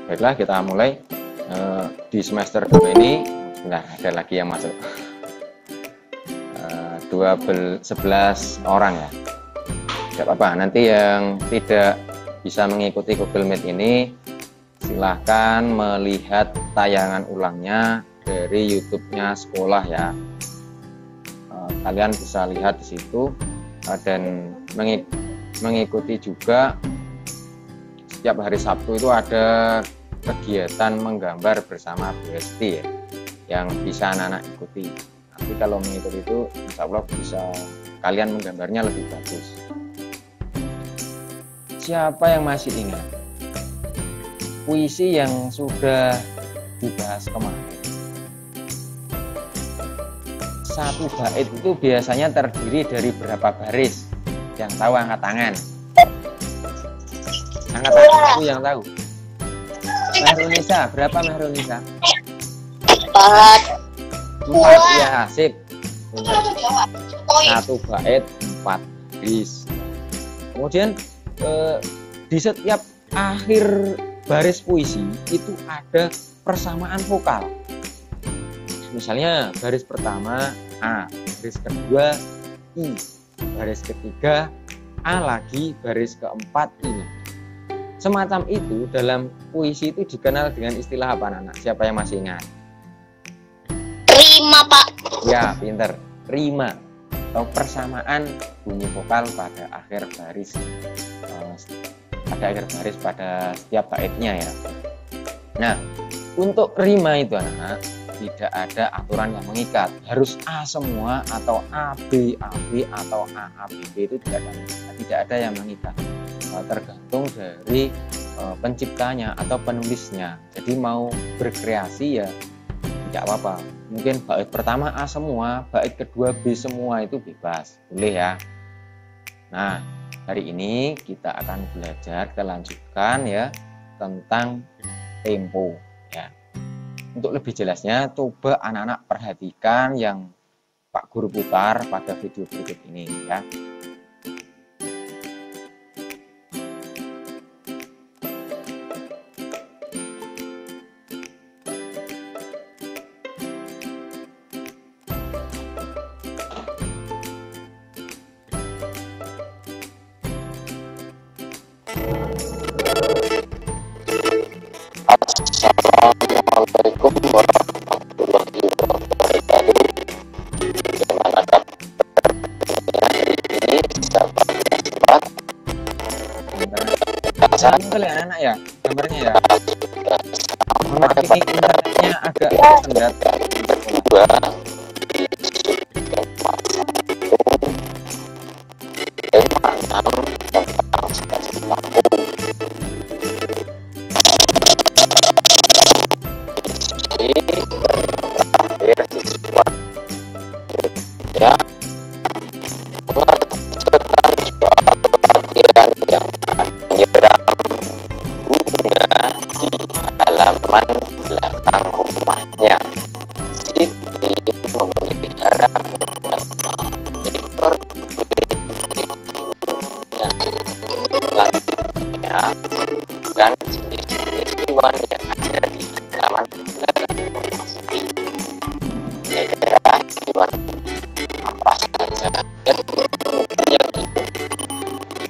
Baiklah, kita mulai di semester 2 ini. Nah, ada lagi yang masuk 11 orang ya. Tidak apa-apa, nanti yang tidak bisa mengikuti Google Meet ini silahkan melihat tayangan ulangnya dari YouTube-nya sekolah ya. Kalian bisa lihat di situ dan mengikuti juga. Setiap hari Sabtu itu ada kegiatan menggambar bersama Bu Esti ya, yang bisa anak-anak ikuti. Tapi kalau mengikuti itu insya Allah bisa kalian menggambarnya lebih bagus. Siapa yang masih ingat puisi yang sudah dibahas kemarin? Satu bait itu biasanya terdiri dari berapa baris? Yang tahu angkat tangan. Angkat tangan itu yang tahu. Mahrunisa, berapa Mahrunisa? 4 ya, sip. Satu bait 4 baris. Kemudian di setiap akhir baris puisi itu ada persamaan vokal. Misalnya baris pertama A, baris kedua I, baris ketiga A lagi, baris keempat I. Semacam itu dalam puisi itu dikenal dengan istilah apa, anak? Siapa yang masih ingat? Rima, Pak. Ya, pinter. Rima atau persamaan bunyi vokal pada akhir baris, pada setiap baitnya ya. Nah, untuk rima itu anak-anak tidak ada aturan yang mengikat, harus A semua atau A B atau A B itu tidak ada yang mengikat. Tergantung dari penciptanya atau penulisnya. Jadi mau berkreasi ya tidak apa-apa. Mungkin bait pertama A semua, bait kedua B semua, itu bebas, boleh ya. Nah, hari ini kita akan belajar, kita lanjutkan ya tentang tempo ya. Untuk lebih jelasnya coba anak-anak perhatikan yang Pak Guru putar pada video berikut ini ya. Assalamualaikum warahmatullahi wabarakatuh. Gimana kabarnya hari ini, sahabat? Betul ya anak ya, gambarnya ya. Maaf, ini internetnya agak tersendat. Kedua, tema 6 tentang stasiun lampu. Terakhir siswa ya mengerjakan soal bagian yang menyiram bunga di halaman belakang rumahnya. Siti memelihara beberapa ekor yang selanjutnya dan jenis-jenis hewan yang ada di halaman belakang rumah Siti. Kira-kira hewan apa saja yang itu? Yuk,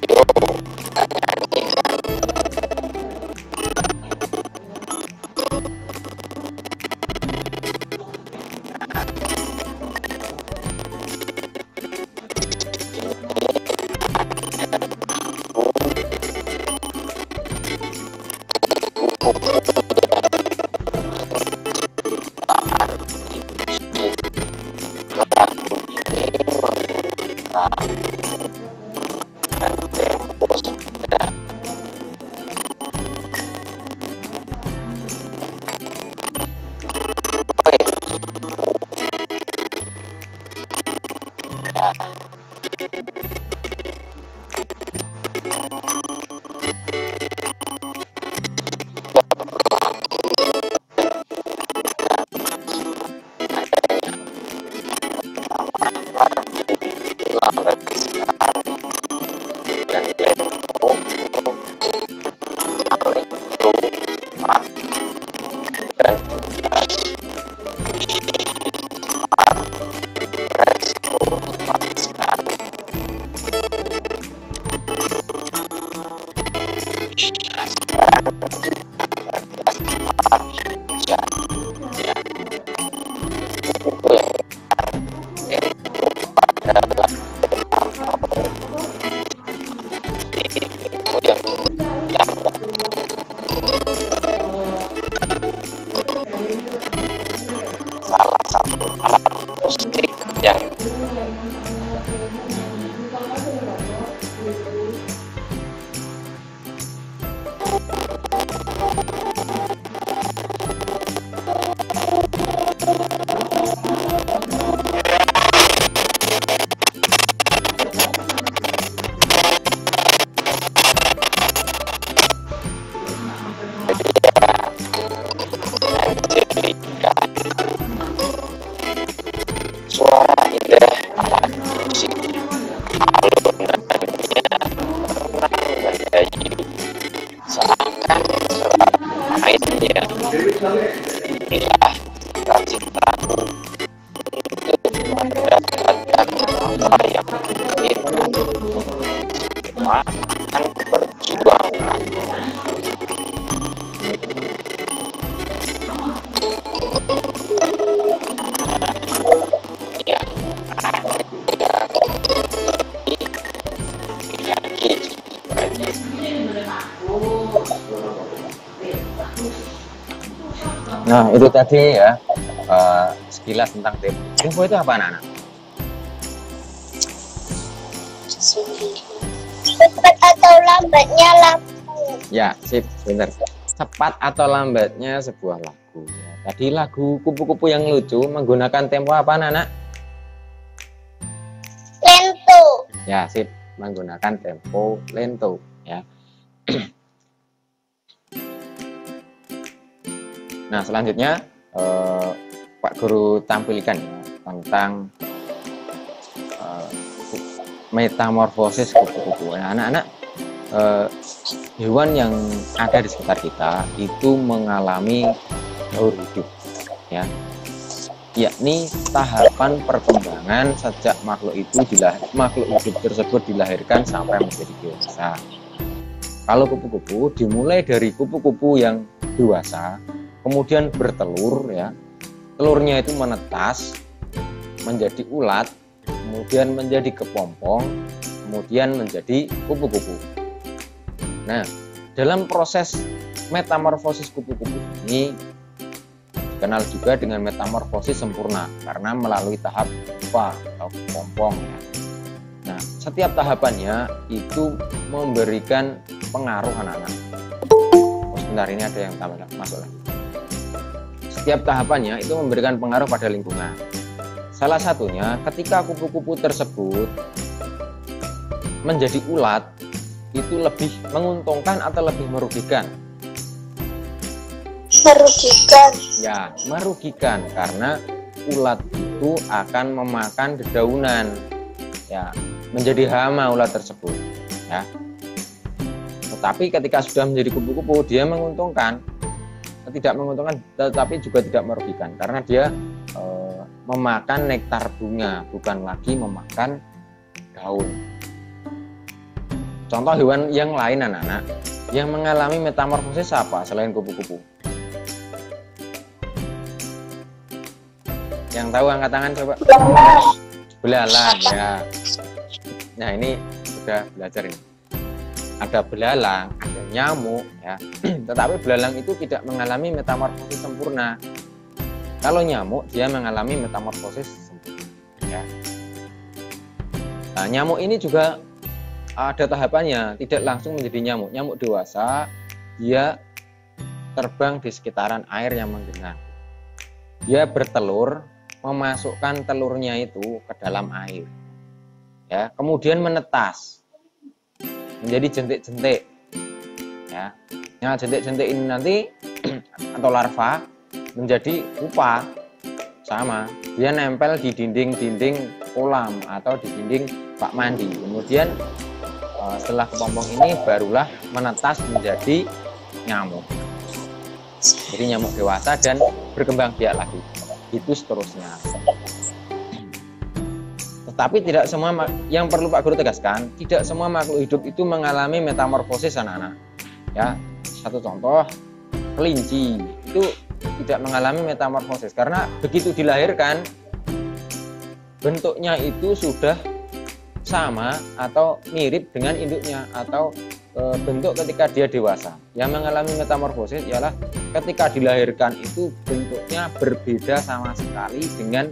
kita nyanyi. Ini salah satu alat musik yang suara indah alat musik alunannya mendayu seakan serat mainnya inilah cita-citaku untuk mendapatkan apa yang itu cuma akan perjuangan. Nah, itu tadi ya sekilas tentang tempo. Tempo itu apa, anak-anak? Cepat atau lambatnya lagu. Ya, sip, benar. Cepat atau lambatnya sebuah lagu. Ya, tadi lagu Kupu-Kupu yang lucu menggunakan tempo apa, anak-anak? Lento. Ya, sip, menggunakan tempo lento. Ya. Nah, selanjutnya Pak Guru tampilkan ya, tentang metamorfosis kupu-kupu. Nah, anak-anak, hewan yang ada di sekitar kita itu mengalami daur hidup, ya, yakni tahapan perkembangan sejak makhluk hidup tersebut dilahirkan sampai menjadi dewasa. Kalau kupu-kupu dimulai dari kupu-kupu yang dewasa, kemudian bertelur, ya, telurnya itu menetas menjadi ulat, kemudian menjadi kepompong, kemudian menjadi kupu-kupu. Nah, dalam proses metamorfosis kupu-kupu ini dikenal juga dengan metamorfosis sempurna karena melalui tahap pupa atau kepompong, ya. Nah, setiap tahapannya itu memberikan pengaruh, anak-anak. Oh, sebentar, ini ada yang masuk lagi. Setiap tahapannya itu memberikan pengaruh pada lingkungan. Salah satunya ketika kupu-kupu tersebut menjadi ulat, itu lebih menguntungkan atau lebih merugikan? Merugikan. Ya, merugikan karena ulat itu akan memakan dedaunan, ya, menjadi hama ulat tersebut, ya. Tetapi ketika sudah menjadi kupu-kupu, dia menguntungkan. Tidak menguntungkan, tetapi juga tidak merugikan karena dia memakan nektar bunga, bukan lagi memakan daun. Contoh hewan yang lain, anak-anak, yang mengalami metamorfosis apa selain kupu-kupu? Yang tahu angkat tangan coba. Belalang, ya. Nah, ini sudah belajar ini. Ada belalang, ada nyamuk, ya. Tetapi belalang itu tidak mengalami metamorfosis sempurna. Kalau nyamuk, dia mengalami metamorfosis sempurna, ya. Nah, nyamuk ini juga ada tahapannya, tidak langsung menjadi nyamuk. Nyamuk dewasa, dia terbang di sekitaran air yang menggenang. Dia bertelur, memasukkan telurnya itu ke dalam air, ya. Kemudian menetas menjadi jentik-jentik, ya. Nah, jentik-jentik ini nanti atau larva menjadi pupa, sama, dia nempel di dinding-dinding kolam atau di dinding bak mandi. Kemudian setelah kepompong ini barulah menetas menjadi nyamuk. Jadi nyamuk dewasa dan berkembang biak lagi, itu seterusnya. Tapi tidak semua, yang perlu Pak Guru tegaskan, tidak semua makhluk hidup itu mengalami metamorfosis, anak-anak. Ya, satu contoh, kelinci itu tidak mengalami metamorfosis karena begitu dilahirkan bentuknya itu sudah sama atau mirip dengan induknya atau bentuk ketika dia dewasa. Yang mengalami metamorfosis ialah ketika dilahirkan itu bentuknya berbeda sama sekali dengan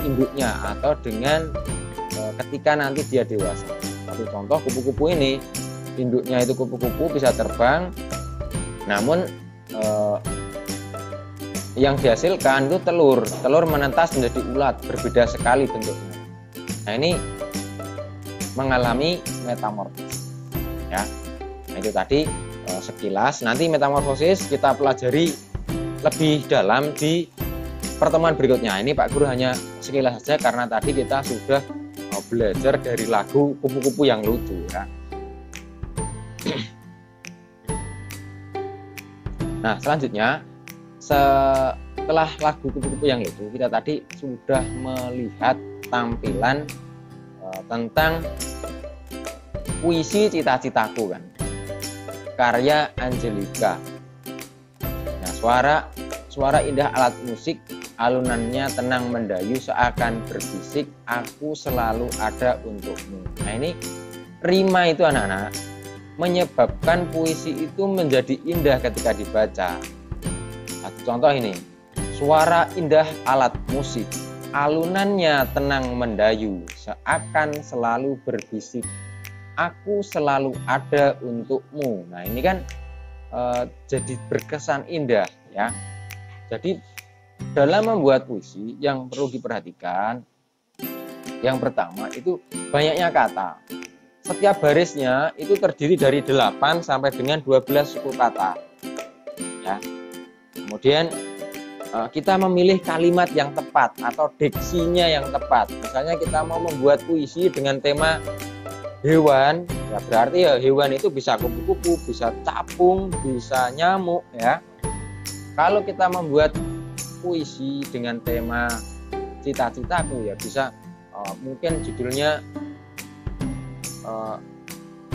induknya atau dengan ketika nanti dia dewasa. Satu contoh, kupu-kupu ini, induknya itu kupu-kupu bisa terbang, namun yang dihasilkan itu telur menetas menjadi ulat, berbeda sekali bentuknya. Nah, ini mengalami metamorfosis ya. Nah, itu tadi sekilas. Nanti metamorfosis kita pelajari lebih dalam di pertemuan berikutnya. Ini Pak Guru hanya sekilas saja karena tadi kita sudah belajar dari lagu Kupu-Kupu yang Lucu ya. Nah, selanjutnya setelah lagu Kupu-Kupu yang Lucu, kita tadi sudah melihat tampilan tentang puisi Cita-Citaku kan, karya Angelika. Nah, suara indah alat musik, alunannya tenang mendayu seakan berbisik, aku selalu ada untukmu. Nah, ini rima itu anak-anak menyebabkan puisi itu menjadi indah ketika dibaca. Satu contoh ini, suara indah alat musik, alunannya tenang mendayu, seakan selalu berbisik, aku selalu ada untukmu. Nah, ini kan jadi berkesan indah ya. Jadi dalam membuat puisi yang perlu diperhatikan, yang pertama itu banyaknya kata. Setiap barisnya itu terdiri dari 8 sampai dengan 12 suku kata ya. Kemudian kita memilih kalimat yang tepat atau diksinya yang tepat. Misalnya kita mau membuat puisi dengan tema hewan, ya berarti ya hewan itu bisa kupu-kupu, bisa capung, bisa nyamuk ya. Kalau kita membuat puisi dengan tema cita-citaku ya bisa mungkin judulnya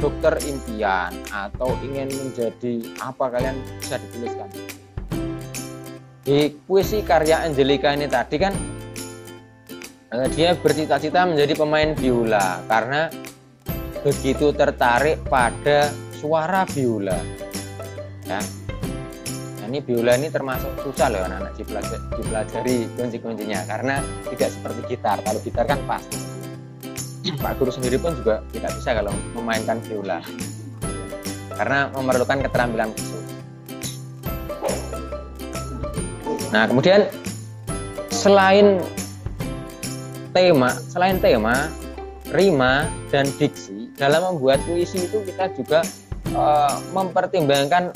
dokter impian atau ingin menjadi apa, kalian bisa dituliskan. Di puisi karya Angelika ini tadi kan dia bercita-cita menjadi pemain biola karena begitu tertarik pada suara biola ya. Nah, ini biola ini termasuk susah loh anak-anak dipelajari kunci-kuncinya karena tidak seperti gitar. Kalau gitar kan pasti. Pak Guru sendiri pun juga tidak bisa kalau memainkan biola karena memerlukan keterampilan khusus. Nah, kemudian selain tema, rima dan diksi, dalam membuat puisi itu kita juga mempertimbangkan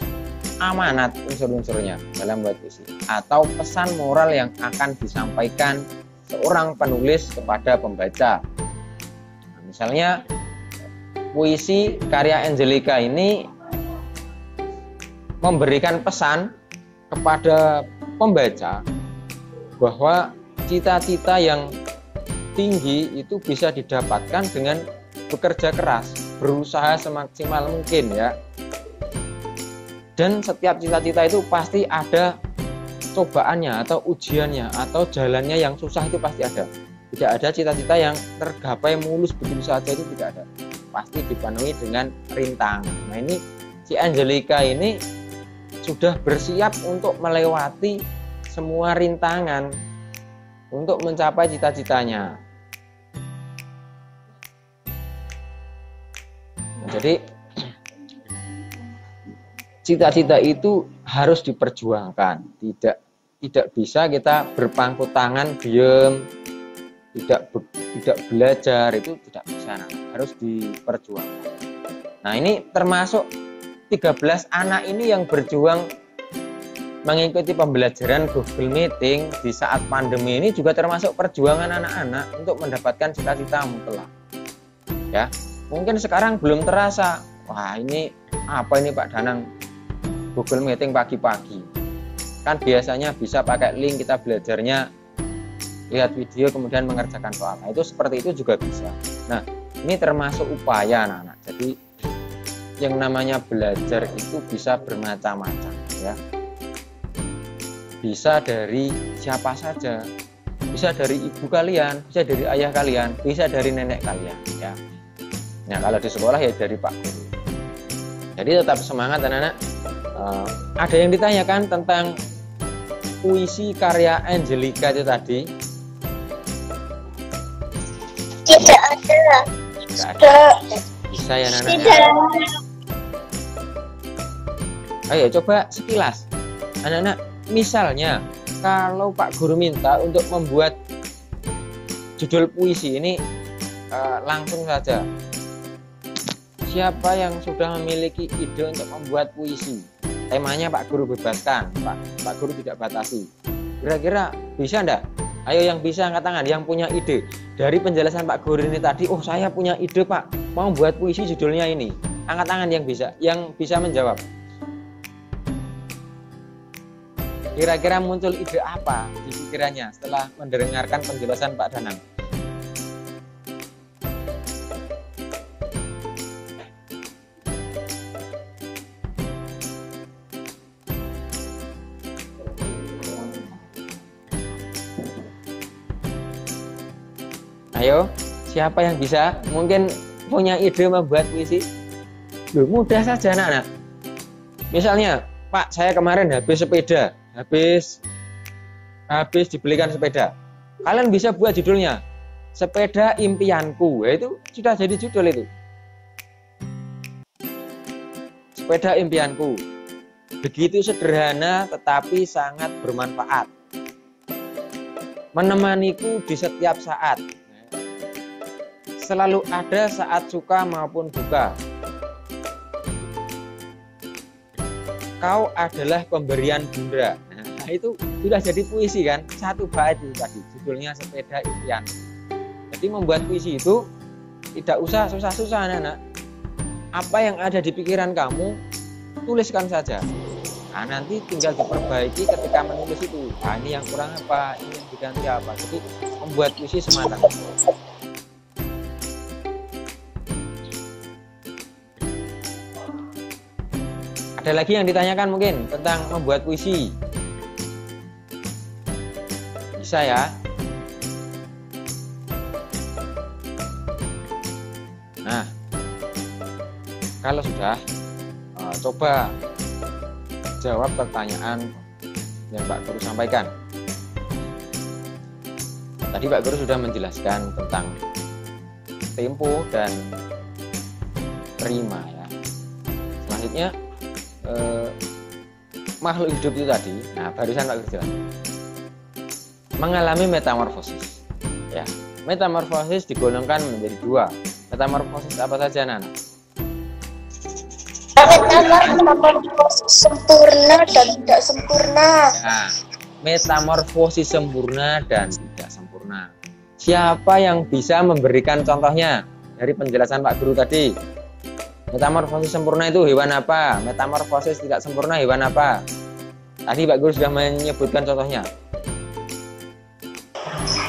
amanat unsur-unsurnya dalam membuat puisi atau pesan moral yang akan disampaikan seorang penulis kepada pembaca. Nah, misalnya puisi karya Angelika ini memberikan pesan kepada pembaca bahwa cita-cita yang tinggi itu bisa didapatkan dengan bekerja keras, berusaha semaksimal mungkin ya. Dan setiap cita-cita itu pasti ada cobaannya atau ujiannya atau jalannya yang susah, itu pasti ada. Tidak ada cita-cita yang tergapai mulus begitu saja, itu tidak ada. Pasti dipenuhi dengan rintangan. Nah, ini si Angelika ini sudah bersiap untuk melewati semua rintangan untuk mencapai cita-citanya. Nah, jadi cita-cita itu harus diperjuangkan. Tidak bisa kita berpangku tangan diam, tidak belajar, itu tidak bisa. Harus diperjuangkan. Nah, ini termasuk 13 anak ini yang berjuang mengikuti pembelajaran Google Meeting di saat pandemi ini juga termasuk perjuangan anak-anak untuk mendapatkan cita-cita mutlak. Ya, mungkin sekarang belum terasa. Wah, ini apa ini Pak Danang Google Meeting pagi-pagi? Kan biasanya bisa pakai link, kita belajarnya lihat video kemudian mengerjakan soal. Nah, itu seperti itu juga bisa. Nah, ini termasuk upaya anak-anak. Jadi yang namanya belajar itu bisa bermacam-macam ya. Bisa dari siapa saja, bisa dari ibu kalian, bisa dari ayah kalian, bisa dari nenek kalian ya. Nah, kalau di sekolah ya dari Pak Guru. Jadi tetap semangat anak-anak. Ada yang ditanyakan tentang puisi karya Angelica itu tadi? Tidak ada. Tidak ada. Bisa ya anak-anak? Tidak. Ayo coba sekilas. Anak-anak, misalnya kalau Pak Guru minta untuk membuat judul puisi ini, langsung saja. Siapa yang sudah memiliki ide untuk membuat puisi? Temanya Pak Guru bebaskan, Pak Guru tidak batasi. Kira-kira bisa enggak? Ayo yang bisa angkat tangan, yang punya ide. Dari penjelasan Pak Guru ini tadi, oh saya punya ide Pak, mau buat puisi judulnya ini. Angkat tangan yang bisa menjawab. Kira-kira muncul ide apa di pikirannya setelah mendengarkan penjelasan Pak Danang? Ayo, siapa yang bisa? Mungkin punya ide membuat puisi? Loh, mudah saja anak-anak. Misalnya, Pak, saya kemarin habis sepeda. Habis dibelikan sepeda. Kalian bisa buat judulnya Sepeda Impianku. Ya, itu sudah jadi judul itu. Sepeda Impianku. Begitu sederhana tetapi sangat bermanfaat. Menemaniku di setiap saat. Selalu ada saat suka maupun duka. Kau adalah pemberian bunda. Nah, itu sudah jadi puisi kan? Satu bait itu tadi, judulnya Sepeda Impian. Jadi membuat puisi itu tidak usah susah-susah anak-anak. Apa yang ada di pikiran kamu, tuliskan saja. Nah, nanti tinggal diperbaiki ketika menulis itu. Nah, ini yang kurang apa, ini yang diganti apa. Jadi membuat puisi semata. Ada lagi yang ditanyakan mungkin tentang membuat puisi? Bisa ya? Nah, kalau sudah, coba jawab pertanyaan yang Pak Guru sampaikan. Tadi Pak Guru sudah menjelaskan tentang tempo dan rima ya. Selanjutnya makhluk hidup itu tadi, nah barusan Pak Guru jelaskan, mengalami metamorfosis. Ya, metamorfosis digolongkan menjadi dua. Metamorfosis apa saja, Nana? Metamorfosis sempurna dan tidak sempurna. Nah, metamorfosis sempurna dan tidak sempurna. Siapa yang bisa memberikan contohnya dari penjelasan Pak Guru tadi? Metamorfosis sempurna itu hewan apa? Metamorfosis tidak sempurna hewan apa? Tadi Pak Guru sudah menyebutkan contohnya.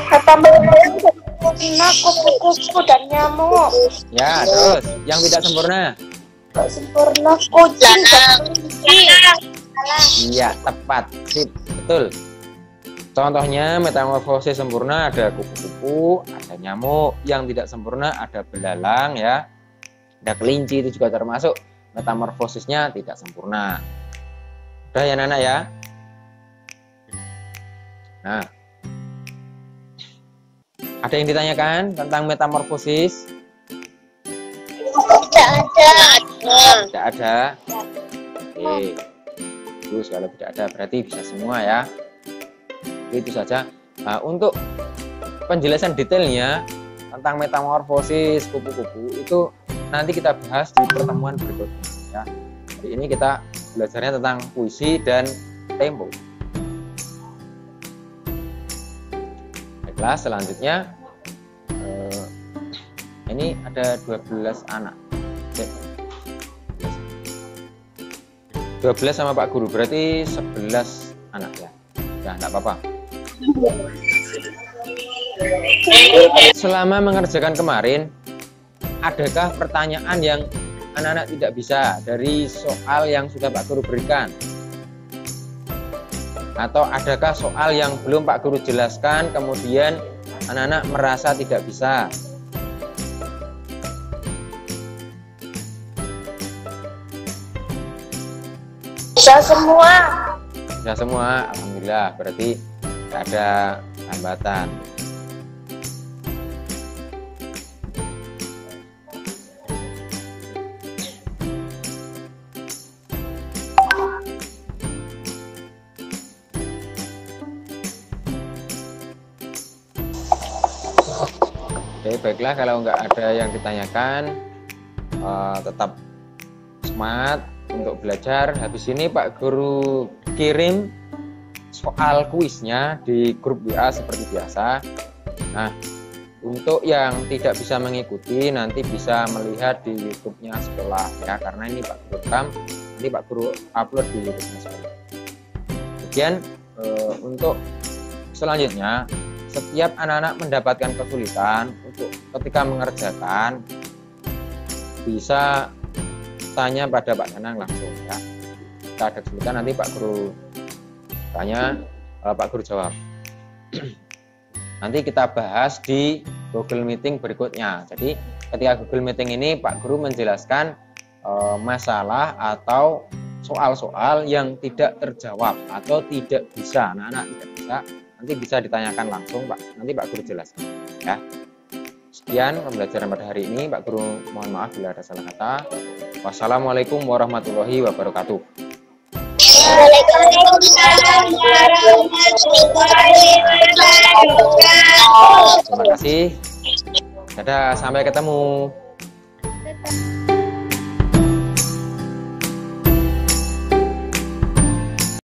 Metamorfosis sempurna kupu-kupu dan nyamuk. Ya, terus yang tidak sempurna? Tidak sempurna kucing dan kelinci. Iya, tepat. Sip, betul. Contohnya metamorfosis sempurna ada kupu-kupu, ada nyamuk. Yang tidak sempurna ada belalang ya. Ada kelinci, itu juga termasuk metamorfosisnya tidak sempurna. Udah ya Nana ya. Nah, ada yang ditanyakan tentang metamorfosis? Tidak ada. Tidak ada. Oke, bagus kalau tidak ada berarti bisa semua ya. Itu saja. Nah, untuk penjelasan detailnya tentang metamorfosis kupu-kupu itu nanti kita bahas di pertemuan berikutnya ya. Jadi ini kita belajarnya tentang puisi dan tempo. Baiklah, selanjutnya ini ada 12 anak. Oke. 12 sama Pak Guru berarti 11 anak ya. Ya, enggak apa-apa. Selama mengerjakan kemarin, adakah pertanyaan yang anak-anak tidak bisa dari soal yang sudah Pak Guru berikan? Atau adakah soal yang belum Pak Guru jelaskan kemudian anak-anak merasa tidak bisa? Bisa semua. Bisa semua, alhamdulillah, berarti tidak ada hambatan. Oke, baiklah, kalau nggak ada yang ditanyakan, tetap semangat untuk belajar. Habis ini Pak Guru kirim soal kuisnya di grup WA seperti biasa. Nah, untuk yang tidak bisa mengikuti nanti bisa melihat di YouTube-nya sekolah ya, karena ini Pak Guru rekam, nanti Pak Guru upload di YouTube-nya sekolah. Kemudian untuk selanjutnya, setiap anak-anak mendapatkan kesulitan untuk ketika mengerjakan bisa tanya pada Pak Danang langsung ya. Jika ada kesulitan nanti Pak Guru tanya, Pak Guru jawab. Nanti kita bahas di Google Meeting berikutnya. Jadi ketika Google Meeting ini Pak Guru menjelaskan masalah atau soal-soal yang tidak terjawab atau tidak bisa, anak-anak tidak bisa, nanti bisa ditanyakan langsung Pak, nanti Pak Guru jelaskan ya. Sekian pembelajaran pada hari ini, Pak Guru mohon maaf bila ada salah kata. Wassalamualaikum warahmatullahi wabarakatuh. Waalaikumsalam warahmatullahi wabarakatuh. Terima kasih. Dadah, sampai ketemu. Dadah.